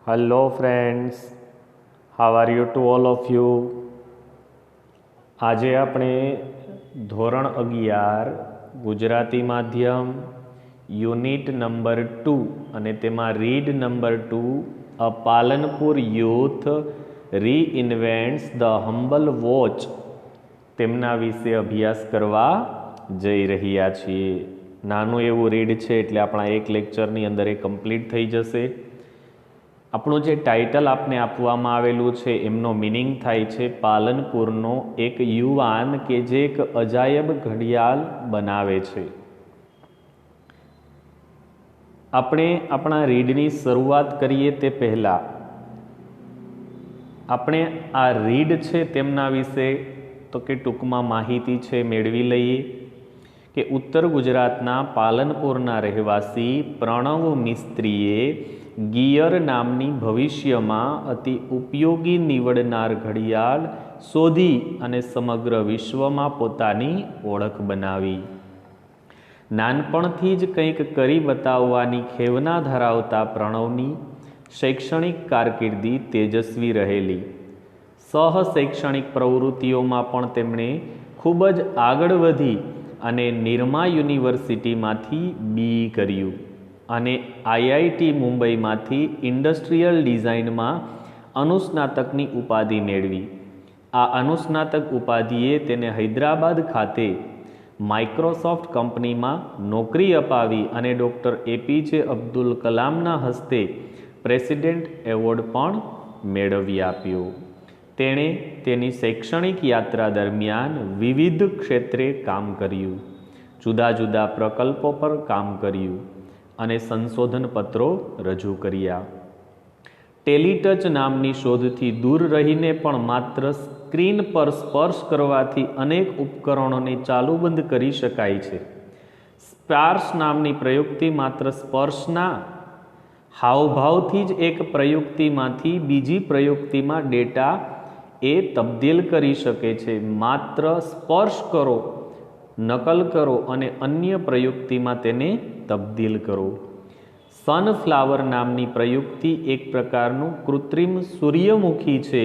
Hello friends, how are you to all of you? આજે આપણે ધોરણ 11 ગુજરાતી માધ્યમ યુનિટ નંબર 2 અને તેમાં read number 2 a Palanpur youth reinvents the humble watch તેમના વિશે અભ્યાસ કરવા જઈ રહ્યા છીએ. નાનું એવું રીડ છે એટલે આપણા એક લેક્ચરની અંદર એ કમ્પ્લીટ થઈ જશે. આપણું જે ટાઇટલ આપને આપવામાં આવેલું છે એમનો મિનિંગ થાય છે પાલનપુરનો એક યુવાન કે જે એક અજાયબ ઘડિયાળ બનાવે છે. આપણે આપણા રીડની શરૂઆત કરીએ તે પહેલાં આપણે આ રીડ છે તેમના વિશે તો કે ટૂંકમાં માહિતી છે મેળવી લઈએ કે ઉત્તર ગુજરાતના પાલનપુરના રહેવાસી પ્રણવ મિસ્ત્રીએ ગિયર નામની ભવિષ્યમાં અતિ ઉપયોગી નીવડનાર ઘડિયાળ શોધી અને સમગ્ર વિશ્વમાં પોતાની ઓળખ બનાવી. નાનપણથી જ કંઈક કરી બતાવવાની ખેવના ધરાવતા પ્રણવની શૈક્ષણિક કારકિર્દી તેજસ્વી રહેલી. શૈક્ષણિક પ્રવૃત્તિઓમાં પણ તેમણે ખૂબ જ આગળ વધી અને નિરમા યુનિવર્સિટીમાંથી BE કર્યું અને IIT મુંબઈમાંથી ઇન્ડસ્ટ્રીયલ ડિઝાઇનમાં અનુસ્નાતકની ઉપાધિ મેળવી. આ અનુસ્નાતક ઉપાધિએ તેને હૈદરાબાદ ખાતે માઇક્રોસોફ્ટ કંપનીમાં નોકરી અપાવી અને ડૉક્ટર APJ અબ્દુલ કલામના હસ્તે પ્રેસિડેન્ટ એવોર્ડ પણ મેળવી આપ્યો. તેણે તેની શૈક્ષણિક યાત્રા દરમિયાન વિવિધ ક્ષેત્રે કામ કર્યું, જુદા જુદા પ્રકલ્પો પર કામ કર્યું અને સંશોધન પત્રો રજૂ કર્યા. ટેલિટચ નામની શોધથી દૂર રહીને પણ માત્ર સ્ક્રીન પર સ્પર્શ કરવાથી અનેક ઉપકરણોને ચાલુબંધ કરી શકાય છે. સ્પાર્શ નામની પ્રયુક્તિ માત્ર સ્પર્શના હાવભાવથી જ એક પ્રયુક્તિમાંથી બીજી પ્રયુક્તિમાં ડેટા એ તબદીલ કરી શકે છે. માત્ર સ્પર્શ કરો, નકલ કરો અને અન્ય પ્રયુક્તિમાં તેને તબદીલ કરો. સનફ્લાવર નામની પ્રયુક્તિ એક પ્રકારનું કૃત્રિમ સૂર્યમુખી છે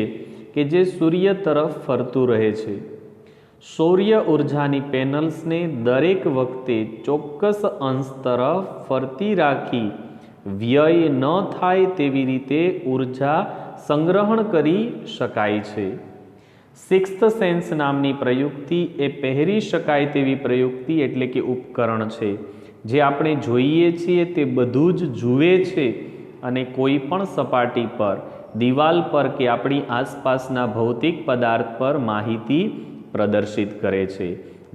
કે જે સૂર્ય તરફ ફરતું રહે છે. સૌર્ય ઉર્જાની પેનલ્સને દરેક વખતે ચોક્કસ અંશ તરફ ફરતી રાખી વ્યય ન થાય તેવી રીતે ઉર્જા સંગ્રહણ કરી શકાય છે. સિક્સ્થ સેન્સ નામની પ્રયુક્તિ એ પહેરી શકાય તેવી પ્રયુક્તિ એટલે કે ઉપકરણ છે જે આપણે જોઈએ છીએ તે બધું જ જુએ છે અને કોઈ પણ સપાટી પર, દિવાલ પર કે આપણી આસપાસના ભૌતિક પદાર્થ પર માહિતી પ્રદર્શિત કરે છે,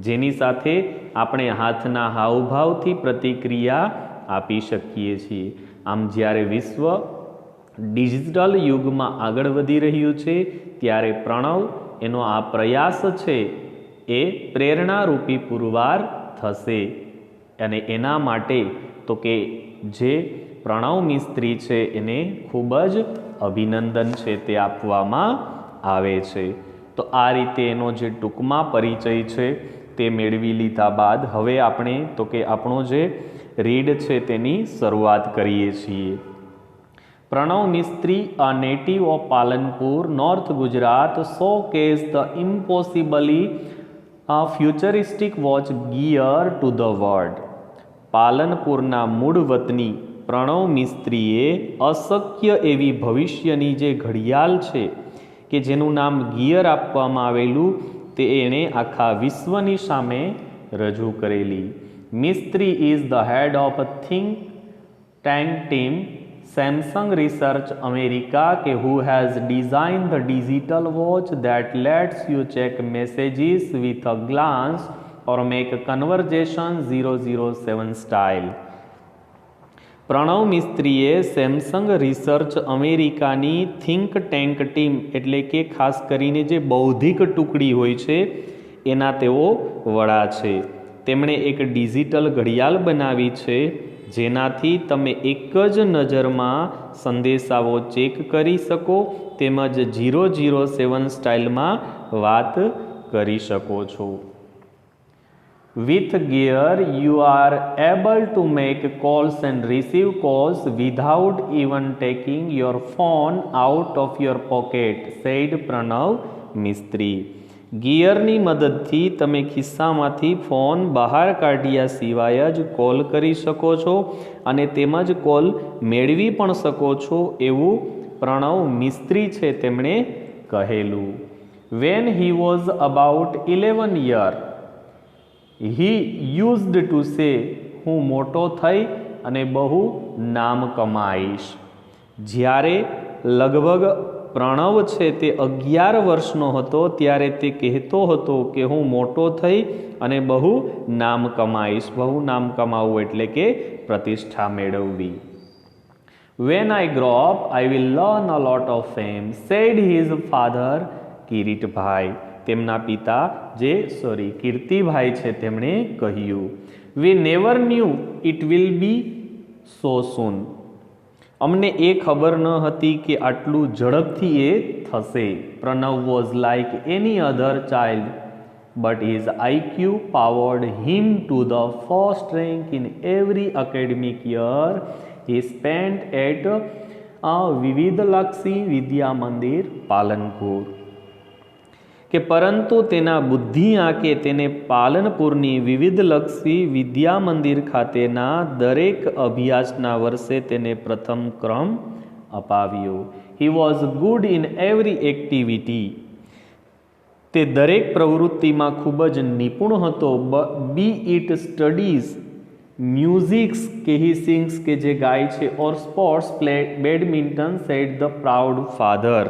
જેની સાથે આપણે હાથના હાવભાવથી પ્રતિક્રિયા આપી શકીએ છીએ. આમ જ્યારે વિશ્વ ડિજિટલ યુગમાં આગળ વધી રહ્યું છે ત્યારે પ્રણવ એનો આ પ્રયાસ છે એ પ્રેરણારૂપી પુરવાર થશે. અને એના માટે તો કે જે પ્રણવ મિસ્ત્રી છે એને ખૂબ જ અભિનંદન છે તે આપવામાં આવે છે. તો આ રીતે એનો જે ટૂંકમાં પરિચય છે તે મેળવી લીધા બાદ હવે આપણે તો કે આપણો જે રીડ છે તેની શરૂઆત કરીએ છીએ. પ્રણવ મિસ્ત્રી, a native of Palanpur, North Gujarat, showcased the impossibly futuristic watch gear to the world. પાલનપુરના મૂળ વતની પ્રણવ મિસ્ત્રીએ અશક્ય એવી ભવિષ્યની જે ઘડિયાળ છે કે જેનું નામ ગિયર આપવામાં આવેલું તે એણે આખા વિશ્વની સામે રજૂ કરેલી. Mistry is the head of a think tank team Samsung Research America who has designed the digital watch that lets you check messages with a glance or make conversation 007 style. Pranav મિસ્ત્રીએ સેમસંગ રિસર્ચ અમેરિકાની think tank team એટલે કે ખાસ કરીને જે બૌદ્ધિક ટુકડી હોય છે એના તેઓ વડા છે. તેમણે એક ડિજિટલ ઘડિયાળ બનાવી છે જેનાથી તમે એક જ નજરમાં સંદેશાઓ ચેક કરી શકો તેમજ 007 સ્ટાઇલમાં વાત કરી શકો છો. With gear, you are able to make calls and receive calls without even taking your phone out of your pocket, said Pranav Mistry. ગિયરની મદદથી તમે ખિસ્સામાંથી ફોન બહાર કાઢ્યા સિવાય જ કોલ કરી શકો છો અને તેમજ કોલ મેળવી પણ શકો છો એવું પ્રણવ મિસ્ત્રી છે તેમણે કહેલું. When he was about 11 years, he used to say, હું મોટો થઈ અને બહુ નામ કમાઈશ. જ્યારે લગભગ પ્રણવ છે તે 11 વર્ષનો હતો ત્યારે તે કહેતો હતો કે હું મોટો થઈ અને બહુ નામ કમાઈશ. બહુ નામ કમાવું એટલે કે પ્રતિષ્ઠા મેળવવી. When I grow up, I will learn a lot of fame, said his father, Kiritbhai. તેમના પિતા જે કીર્તિભાઈ છે તેમણે કહ્યું. We never knew it will be so soon. અમને એ ખબર ન હતી કે આટલું ઝડપથી એ થશે. Pranab was like any other child, but his IQ powered him to the first rank in every academic year he spent at વિવિધલક્ષી Vidya Mandir Palanpur. કે પરંતુ તેના બુદ્ધિ આંકે તેને પાલનપુરની વિવિધલક્ષી વિદ્યા મંદિર ખાતેના દરેક અભ્યાસના વર્ષે તેને પ્રથમ ક્રમ અપાવ્યો. He was good in every activity. તે દરેક પ્રવૃત્તિમાં ખૂબ જ નિપુણ હતો. Be it studies, મ્યુઝિક્સ કે he sings કે જે ગાય છે, or sports, play badminton, said the proud father.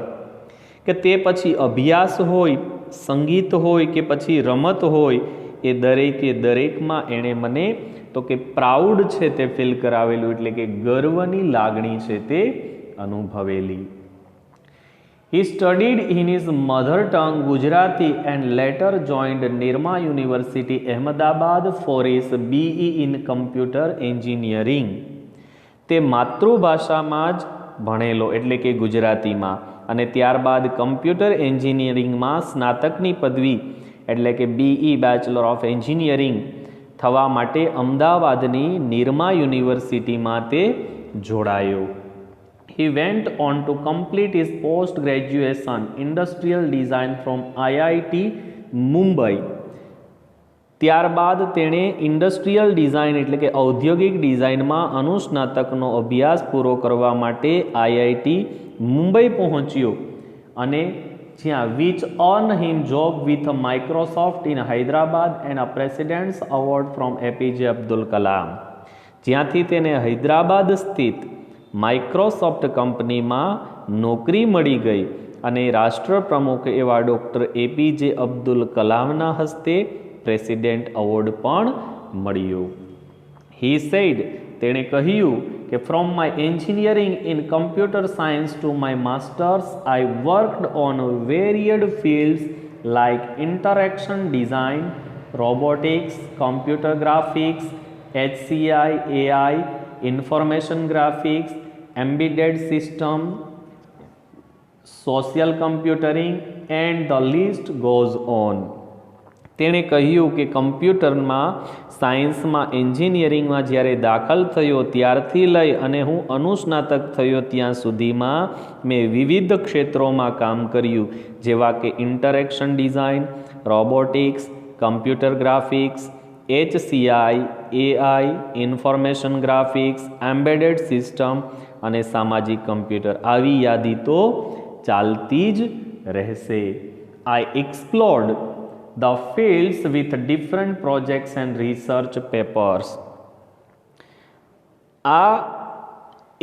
કે તે પછી અભ્યાસ હોય, સંગીત હોય કે પછી રમત હોય, એ દરેકમાં એણે મને તો કે પ્રાઉડ છે તે ફીલ કરાવેલું, એટલે કે ગર્વની લાગણી છે તે અનુભવેલી. He studied in his mother tongue Gujarati and later joined Nirma University, Ahmedabad for his BE in Computer Engineering. તે માતૃભાષામાં જ ભણેલો એટલે કે ગુજરાતીમાં, અને ત્યારબાદ કમ્પ્યુટર એન્જિનિયરિંગમાં સ્નાતકની પદવી એટલે કે BE બેચલર ઓફ એન્જિનિયરિંગ થવા માટે અમદાવાદની નિરમા યુનિવર્સિટીમાં તે જોડાયો. He went on to complete his post graduation industrial design from IIT Mumbai. ત્યારબાદ તેણે ઇન્ડસ્ટ્રીયલ ડિઝાઇન એટલે કે ઔદ્યોગિક ડિઝાઇનમાં અનુસ્નાતકનો અભ્યાસ પૂરો કરવા માટે IIT મુંબઈ પહોંચ્યો અને જ્યાં which earned him job with Microsoft in Hyderabad and a President's Award from APJ Abdul Kalam. જ્યાંથી તેને હૈદરાબાદ સ્થિત માઇક્રોસોફ્ટ કંપનીમાં નોકરી મળી ગઈ અને રાષ્ટ્રપ્રમુખ એવા ડૉક્ટર APJ અબ્દુલ કલામના હસ્તે પ્રેસિડેન્ટ એવોર્ડ પણ મળ્યો. He said, તેણે કહ્યું કે from my engineering in computer science to my masters, I worked on varied fields like interaction design, robotics, computer graphics, HCI, AI, information graphics, embedded system, social computing, and the list goes on. તેણે કહ્યું કે કમ્પ્યુટરમાં સાયન્સમાં એન્જિનિયરિંગમાં જ્યારે દાખલ થયો ત્યારથી લઈ અને હું અનુસ્નાતક થયો ત્યાં સુધીમાં મેં વિવિધ ક્ષેત્રોમાં કામ કર્યું, જેવા કે interaction design, robotics, computer graphics, HCI, AI, information graphics, embedded system અને સામાજિક કમ્પ્યુટર. આવી યાદી તો ચાલતી જ રહેશે. I explored the fields with different projects and research papers. આ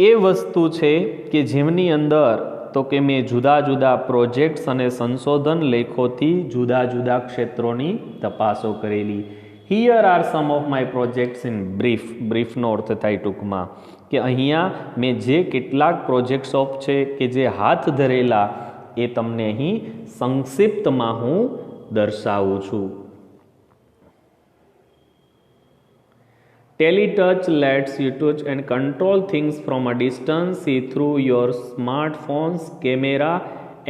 એ વસ્તુ છે કે જેમની અંદર તો કે મેં જુદા જુદા પ્રોજેક્ટ્સ અને સંશોધન લેખોથી જુદા જુદા ક્ષેત્રોની તપાસો કરેલી. Here are some of my projects in brief. બ્રીફનો અર્થ થાય ટૂંકમાં કે અહીંયા મેં જે કેટલાક પ્રોજેક્ટ્સ ઓફ છે કે જે હાથ ધરેલા એ તમને અહીં સંક્ષિપ્તમાં હું દર્શાવું છું. Teletouch lets you touch and control things from a distance, see through your smartphone's camera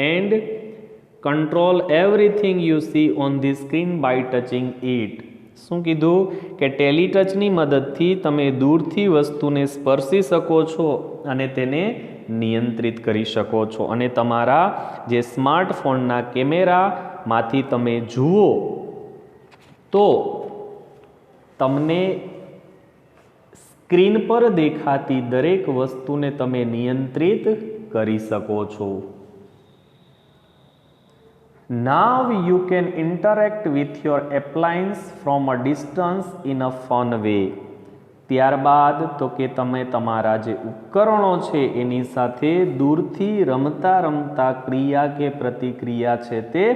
and control everything you see on the screen by touching it. શું કીધું કે ટેલિટચની મદદથી તમે દૂરથી વસ્તુને સ્પર્શી શકો છો અને તેને નિયંત્રિત કરી શકો છો, અને તમારા જે સ્માર્ટફોનના કેમેરામાંથી તમે જુઓ તો તમને સ્ક્રીન પર દેખાતી દરેક વસ્તુને તમે નિયંત્રિત કરી શકો છો. Now you can interact with your appliance from a distance in a fun way. ત્યારબાદ તો કે તમે તમારા જે ઉપકરણો છે એની સાથે દૂરથી રમતા રમતા ક્રિયા કે પ્રતિક્રિયા છે તે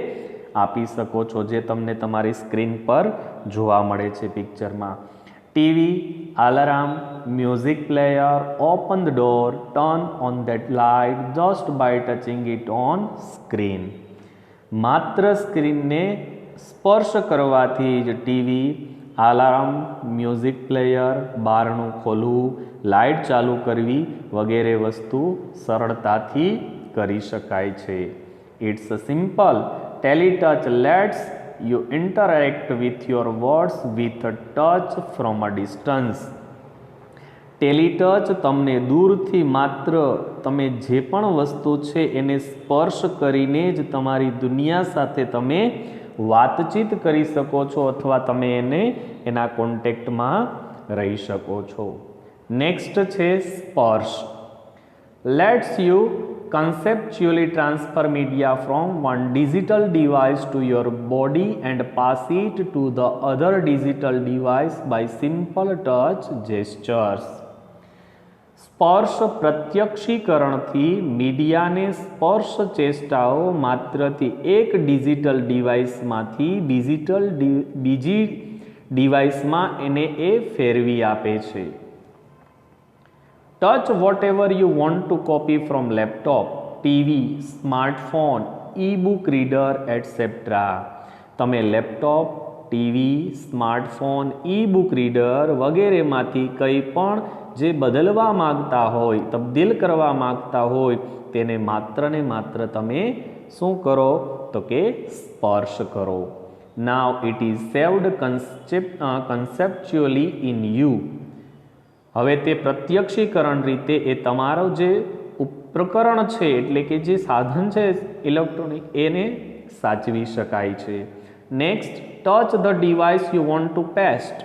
આપી શકો છો, જે તમને તમારી સ્ક્રીન પર જોવા મળે છે પિક્ચરમાં. TV, alarm, music player, open the door, turn on that light just by touching it on screen. માત્ર સ્ક્રીનને સ્પર્શ કરવાથી જ ટીવી, અલાર્મ, મ્યુઝિક પ્લેયર, બારણું ખોલવું, લાઇટ ચાલુ કરવી વગેરે વસ્તુ સરળતાથી કરી શકાય છે. It's simple. Teletouch lets you interact with your words with touch from a distance. Teletouch તમને દૂરથી માત્ર તમે જે પણ વસ્તુ છે એને સ્પર્શ કરીને જ તમારી દુનિયા સાથે તમે વાતચીત કરી શકો છો અથવા તમે એના કોન્ટેક્ટમાં રહી શકો છો. નેક્સ્ટ છે સ્પર્શ. Let's you conceptually transfer media from one digital device to your body and pass it to the other digital device by simple touch gestures. સ્પર્શ પ્રત્યક્ષીકરણથી મીડિયાને સ્પર્શ ચેષ્ટાઓ માત્રથી એક ડિજિટલ ડિવાઇસમાંથી બીજી ડિવાઇસમાં એને એ ફેરવી આપે છે. Touch whatever you want to copy from laptop, TV, smartphone, e book reader etcetera. તમે laptop, TV, smartphone, e book reader વગેરેમાંથી કંઈ પણ જે બદલવા માગતા હોય, તબદીલ કરવા માગતા હોય તેને માત્ર ને માત્ર તમે શું કરો તો કે સ્પર્શ કરો. Now it is saved conceptually in you. હવે તે પ્રત્યક્ષીકરણ રીતે એ તમારો જે ઉપકરણ છે એટલે કે જે સાધન છે ઇલેક્ટ્રોનિક એને સાચવી શકાય છે. Next, touch the device you want two paste.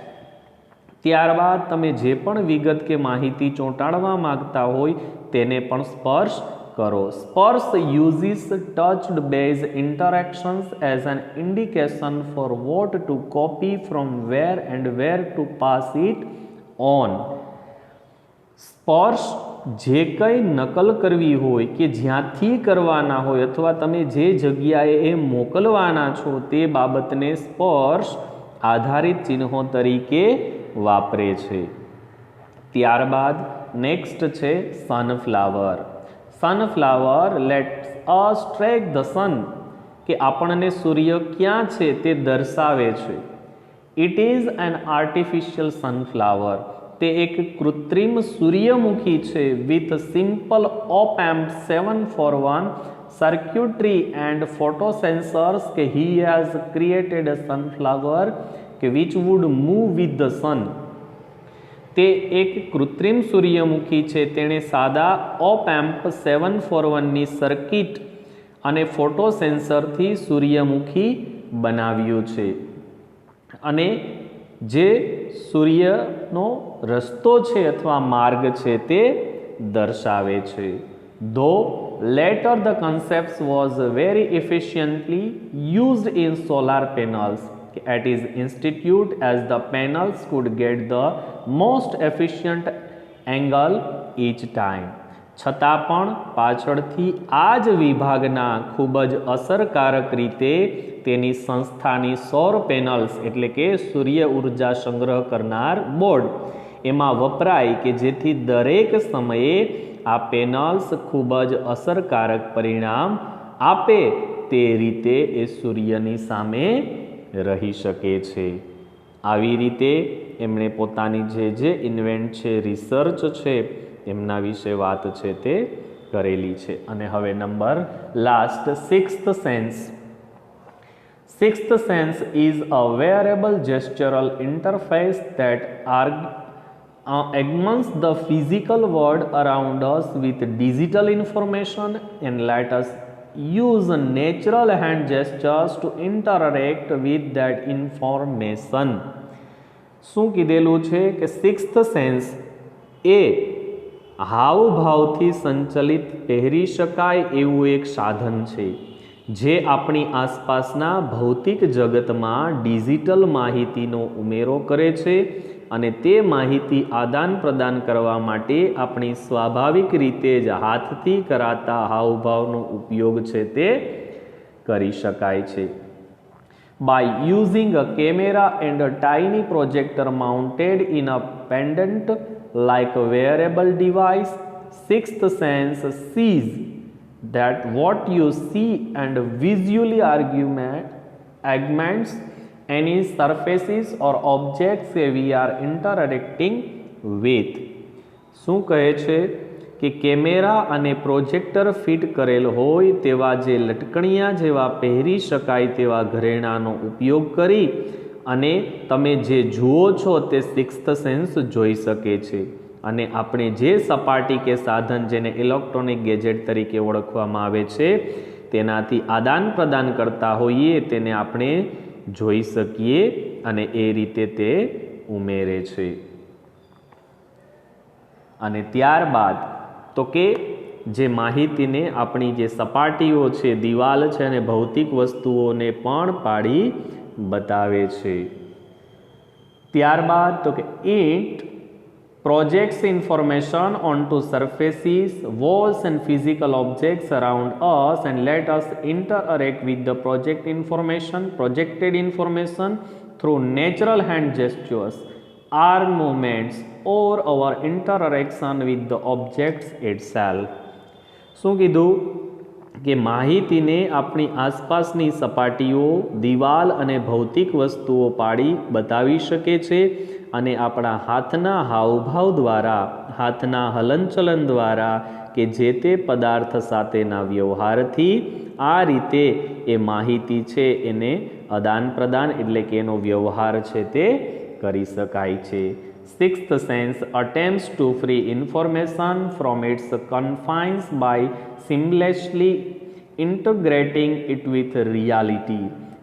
ત્યારબાદ તમે જે પણ વિગત કે માહિતી ચોંટાડવા માગતા હોય તેને પણ સ્પર્શ કરો. Sparsh uses touched based interactions as an indication for what to copy from where and where to pass it on. Sparsh જે કંઈ નકલ કરવી હોય કે જ્યાંથી કરવાના હોય અથવા તમે જે જગ્યાએ એ મોકલવાના છો તે બાબતને સ્પર્શ આધારિત ચિહ્નો તરીકે વાપરે છે. ત્યારબાદ નેક્સ્ટ છે sunflower. Sunflower let's us track the sun, કે આપણને સૂર્ય ક્યાં છે તે દર્શાવે છે. It is an artificial sunflower. તે એક કૃત્રિમ સૂર્યમુખી છે with simple ઓપ-એમ્પ 741 circuitry and photosensors કે he has created a sunflower કે which would move with the sun. તે એક કૃત્રિમ સૂર્યમુખી છે, તેણે સાદા ઓપ-એમ્પ 741ની સર્કિટ અને ફોટો સેન્સરથી સૂર્યમુખી બનાવ્યું છે અને જે સૂર્યનો રસ્તો છે અથવા માર્ગ છે તે દર્શાવે છે. ધો later the concept was very efficiently used in solar panels at his institute as the panels could get the most efficient angle each time. છતાં પણ પાછળથી આ જ વિભાગના ખૂબ જ અસરકારક રીતે તેની સંસ્થાની સૌર પેનલ્સ એટલે કે સૂર્ય ઉર્જા સંગ્રહ કરનાર બોર્ડ એમાં વપરાય કે જેથી દરેક સમયે આ પેનલ્સ ખૂબ જ અસરકારક પરિણામ આપે તે રીતે એ સૂર્યની સામે રહી શકે છે. આવી રીતે એમણે પોતાની જે ઇન્વેન્ટ છે, રિસર્ચ છે, એમના વિશે વાત છે તે કરેલી છે. અને હવે number last, sixth sense. Sixth sense is a wearable gestural interface that augments the physical world around us with digital information and let us use natural hand gestures to interact with that information. શું કીધેલું છે કે sixth sense એ હાવભાવથી સંચલિત પહેરી શકાય એવું એક સાધન છે જે આપણી આસપાસના ભૌતિક જગતમાં ડિજિટલ માહિતીનો ઉમેરો કરે છે અને તે માહિતી આદાન પ્રદાન કરવા માટે આપણી સ્વાભાવિક રીતે જ હાથથી કરાતા હાવભાવનો ઉપયોગ છે તે કરી શકાય છે. By using a camera and a tiny projector mounted in a pendant like a wearable device, sixth sense sees that what you see and visually augments any surfaces or objects we are interacting with. શું કહે છે કે camera અને projector fit કરેલ હોય તેવા જે લટકણિયા જેવા પહેરી શકાય તેવા ઘરેણાંનો ઉપયોગ કરી અને તમે જે જુઓ છો તે સિક્સ્થ સેન્સ જોઈ શકે છે અને આપણે જે સપાટી કે સાધન જેને ઇલેક્ટ્રોનિક ગેજેટ તરીકે ઓળખવામાં આવે છે તેનાથી આદાન પ્રદાન કરતા હોઈએ તેને આપણે જોઈ શકીએ અને એ રીતે તે ઉમેરે છે. અને ત્યારબાદ તો કે જે માહિતીને આપણી જે સપાટીઓ છે, દિવાલ છે અને ભૌતિક વસ્તુઓને પણ પાડી બતાવે છે. ત્યારબાદ તો કે it projects information onto surfaces, walls and physical objects around us and let us interact with the projected information through natural hand gestures, arm movements or our interaction with the objects itself. શું કીધું કે માહિતીને આપણી આસપાસની સપાટીઓ, દિવાલ અને ભૌતિક વસ્તુઓ પાડી બતાવી શકે છે અને આપણા હાથના હાવભાવ દ્વારા, હાથના હલનચલન દ્વારા કે જે તે પદાર્થ સાથેના વ્યવહારથી આ રીતે એ માહિતી છે એને આદાન પ્રદાન એટલે કે એનો વ્યવહાર છે તે કરી શકાય છે. Sixth sense attempts to free information from its confines by seamlessly integrating it with reality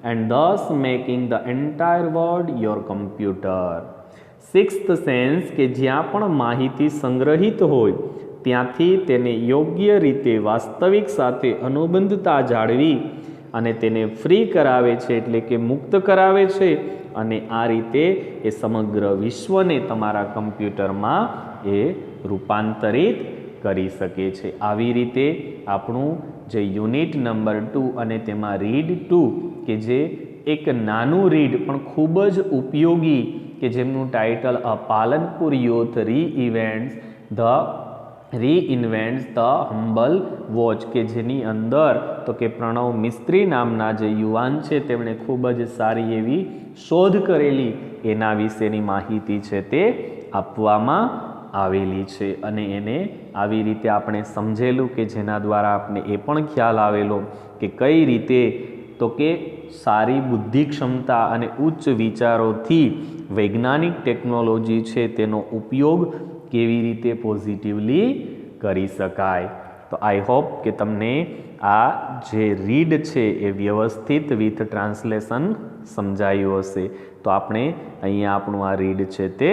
and thus making the entire world your computer. Sixth sense કે જ્યાં પણ માહિતી સંગ્રહિત હોય ત્યાંથી તેને યોગ્ય રીતે વાસ્તવિક સાથે અનુબંધતા જાળવી અને તેને ફ્રી કરાવે છે એટલે કે મુક્ત કરાવે છે અને આ રીતે એ સમગ્ર વિશ્વને તમારા કમ્પ્યુટરમાં એ રૂપાંતરિત કરી શકે છે. આવી રીતે આપણું જે યુનિટ નંબર 2 અને તેમાં રીડ 2 કે જે એક નાનું રીડ પણ ખૂબ જ ઉપયોગી કે જેમનું title a Palanpur youth reinvents the humble watch કે જેની અંદર તો કે પ્રણવ મિસ્ત્રી નામના જે યુવાન છે તેમણે ખૂબ જ સારી એવી શોધ કરેલી એના વિશેની માહિતી છે તે આપવામાં આવેલી છે અને એને આવી રીતે આપણે સમજેલું કે જેના દ્વારા આપણે એ પણ ખ્યાલ આવેલો કે કઈ રીતે તો કે સારી બુદ્ધિ ક્ષમતા અને ઉચ્ચ વિચારોથી વૈજ્ઞાનિક ટેકનોલોજી છે તેનો ઉપયોગ કેવી રીતે પોઝિટિવલી કરી શકાય. તો આઈ હોપ કે તમને આ જે રીડ છે એ વ્યવસ્થિત વિથ ટ્રાન્સલેશન સમજાયું હશે. તો આપણે અહીંયા આપણું આ રીડ છે તે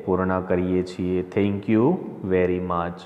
પૂર્ણ કરીએ છીએ. Thank you very much.